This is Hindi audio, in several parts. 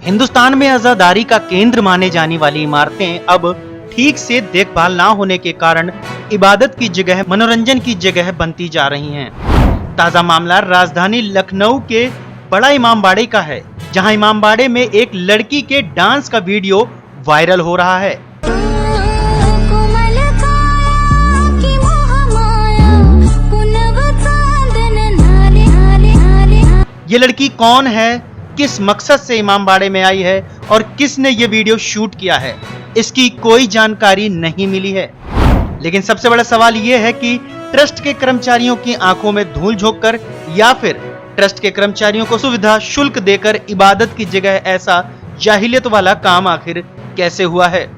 हिंदुस्तान में अज़ादारी का केंद्र माने जाने वाली इमारतें अब ठीक से देखभाल ना होने के कारण इबादत की जगह, मनोरंजन की जगह बनती जा रही हैं। ताजा मामला राजधानी लखनऊ के बड़ा इमामबाड़े का है, जहां इमामबाड़े में एक लड़की के डांस का वीडियो वायरल हो रहा है। ये लड़की कौन है, किस मकसद से इमामबाड़े में आई है और किसने ये वीडियो शूट किया है, इसकी कोई जानकारी नहीं मिली है। लेकिन सबसे बड़ा सवाल ये है कि ट्रस्ट के कर्मचारियों की आंखों में धूल झोंककर या फिर ट्रस्ट के कर्मचारियों को सुविधा शुल्क देकर इबादत की जगह ऐसा जाहिलियत वाला काम आखिर कैसे हुआ है।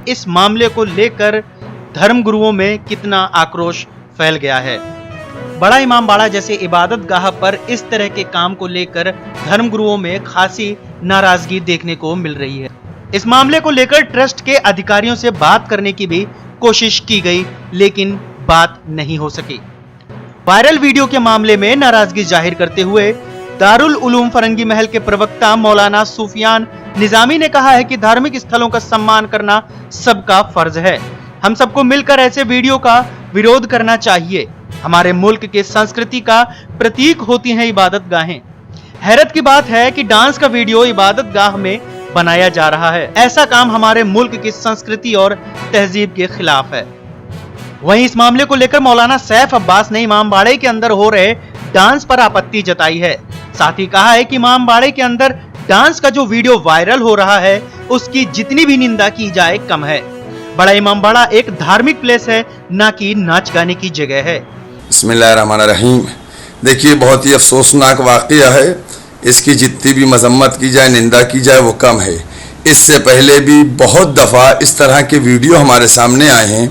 इस मामले को लेकर धर्मगुरुओं में कितना आक्रोश फैल गया है। बड़ा इमामबाड़ा जैसे इबादत गाह पर इस तरह के काम को लेकर धर्मगुरुओं में खासी नाराजगी देखने को मिल रही है। इस मामले को लेकर ट्रस्ट के अधिकारियों से बात करने की भी कोशिश की गई, लेकिन बात नहीं हो सकी। वायरल वीडियो के मामले में नाराजगी जाहिर करते हुए दारुल उलूम फरंगी महल के प्रवक्ता मौलाना सुफियान निजामी ने कहा है कि धार्मिक स्थलों का सम्मान करना सबका फर्ज है। हम सबको मिलकर ऐसे वीडियो का विरोध करना चाहिए। हमारे मुल्क के संस्कृति का प्रतीक होती हैं इबादत गाहें। हैरत की बात है कि डांस का वीडियो इबादत गाह में बनाया जा रहा है। ऐसा काम हमारे मुल्क की संस्कृति और तहजीब के खिलाफ है। वहीं इस मामले को लेकर मौलाना सैफ अब्बास ने इमामबाड़े के अंदर हो रहे डांस पर आपत्ति जताई है। साथ ही कहा है कि इमामबाड़े के अंदर डांस का जो वीडियो वायरल हो रहा है उसकी जितनी भी निंदा की जाए कम है। बड़ा इमामबाड़ा एक धार्मिक प्लेस है, ना कि नाच गाने की जगह है। बिस्मिल्लाहिर्रहमानिर्रहीम। देखिए, बहुत ही अफसोसनाक वाक़या है। इसकी जितनी भी मजम्मत की जाए, निंदा की जाए, वो कम है। इससे पहले भी बहुत दफ़ा इस तरह के वीडियो हमारे सामने आए हैं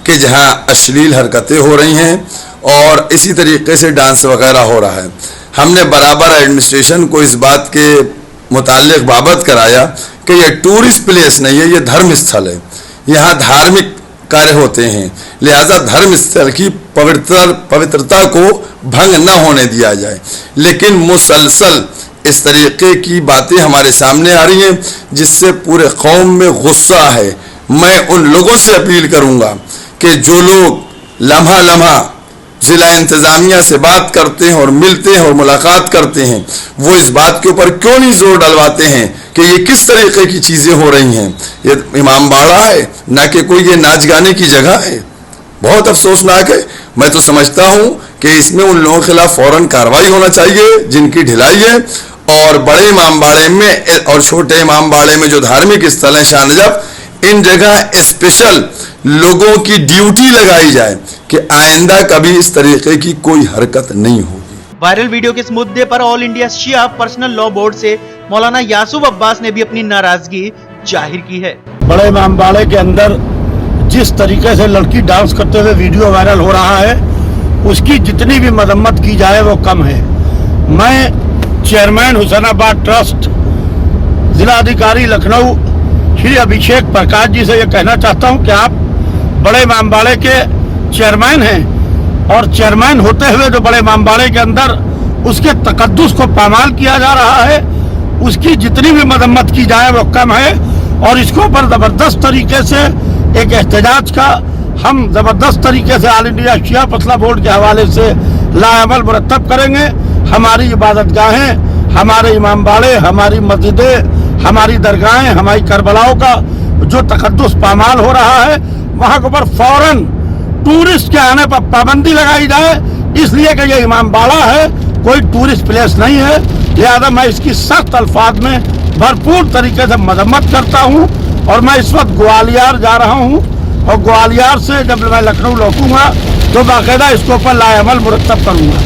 कि जहां अश्लील हरकतें हो रही हैं और इसी तरीके से डांस वगैरह हो रहा है। हमने बराबर एडमिनिस्ट्रेशन को इस बात के मुताल्लिक बाबत कराया कि यह टूरिस्ट प्लेस नहीं है, यह धर्म स्थल है। यहाँ धार्मिक कार्य होते हैं, लिहाजा धर्म स्थल की पवित्रता को भंग न होने दिया जाए। लेकिन मुसलसल इस तरीके की बातें हमारे सामने आ रही हैं जिससे पूरे कौम में गुस्सा है। मैं उन लोगों से अपील करूंगा कि जो लोग लम्हा लम्हा जिला इंतजामिया से बात करते हैं और मिलते हैं और मुलाकात करते हैं, वो इस बात के ऊपर क्यों नहीं जोर डलवाते हैं कि ये किस तरीके की चीज़ें हो रही हैं। ये इमामबाड़ा है, ना कि कोई ये नाच गाने की जगह है। बहुत अफसोसनाक है। मैं तो समझता हूँ कि इसमें उन लोगों के खिलाफ फौरन कार्रवाई होना चाहिए जिनकी ढिलाई है, और बड़े इमामबाड़े में और छोटे इमामबाड़े में जो धार्मिक स्थल हैं, शाहनजब, इन जगह स्पेशल लोगों की ड्यूटी लगाई जाए कि आइंदा कभी इस तरीके की कोई हरकत नहीं होगी। वायरल वीडियो के इस मुद्दे पर ऑल इंडिया शिया पर्सनल लॉ बोर्ड से मौलाना यासूब अब्बास ने भी अपनी नाराजगी जाहिर की है। बड़े इमामबाड़े के अंदर जिस तरीके से लड़की डांस करते हुए वीडियो वायरल हो रहा है, उसकी जितनी भी मरम्मत की जाए वो कम है। मैं चेयरमैन हुसैनाबाद ट्रस्ट जिला अधिकारी लखनऊ श्री अभिषेक प्रकाश जी से ये कहना चाहता हूँ कि आप बड़े इमामबाड़े के चेयरमैन हैं और चेयरमैन होते हुए जो बड़े इमामबाड़े के अंदर उसके तकद्दुस को पामाल किया जा रहा है, उसकी जितनी भी मरम्मत की जाए वो कम है। और इसको पर ज़बरदस्त तरीके से एक एहतजाज का हम ज़बरदस्त तरीके से ऑल इंडिया शिया पर्सनल बोर्ड के हवाले से लाअमल मुरतब करेंगे। हमारी इबादत गाहें, हमारे इमामबाड़े, हमारी मस्जिदें, हमारी दरगाहें, हमारी करबलाओं का जो तकद्दुस पामाल हो रहा है, वहाँ के ऊपर फौरन टूरिस्ट के आने पर पाबंदी लगाई जाए, इसलिए कि ये इमामबाड़ा है, कोई टूरिस्ट प्लेस नहीं है। लिहाजा मैं इसकी सख्त अल्फाज में भरपूर तरीके से मजम्मत करता हूँ। और मैं इस वक्त ग्वालियर जा रहा हूँ और ग्वालियर से जब मैं लखनऊ लौटूंगा तो बाकायदा इसके ऊपर लाअमल मुरतब करूँगा।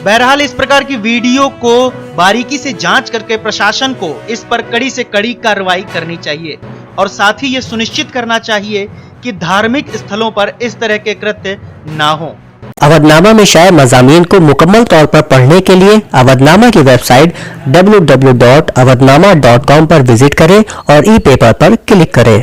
बहरहाल इस प्रकार की वीडियो को बारीकी से जांच करके प्रशासन को इस पर कड़ी से कड़ी कार्रवाई करनी चाहिए और साथ ही ये सुनिश्चित करना चाहिए कि धार्मिक स्थलों पर इस तरह के कृत्य ना हो। अवधनामा में शाये मज़ामीन को मुकम्मल तौर पर पढ़ने के लिए अवधनामा की वेबसाइट www.awadhnama.com पर विजिट करें और ई पेपर पर क्लिक करें।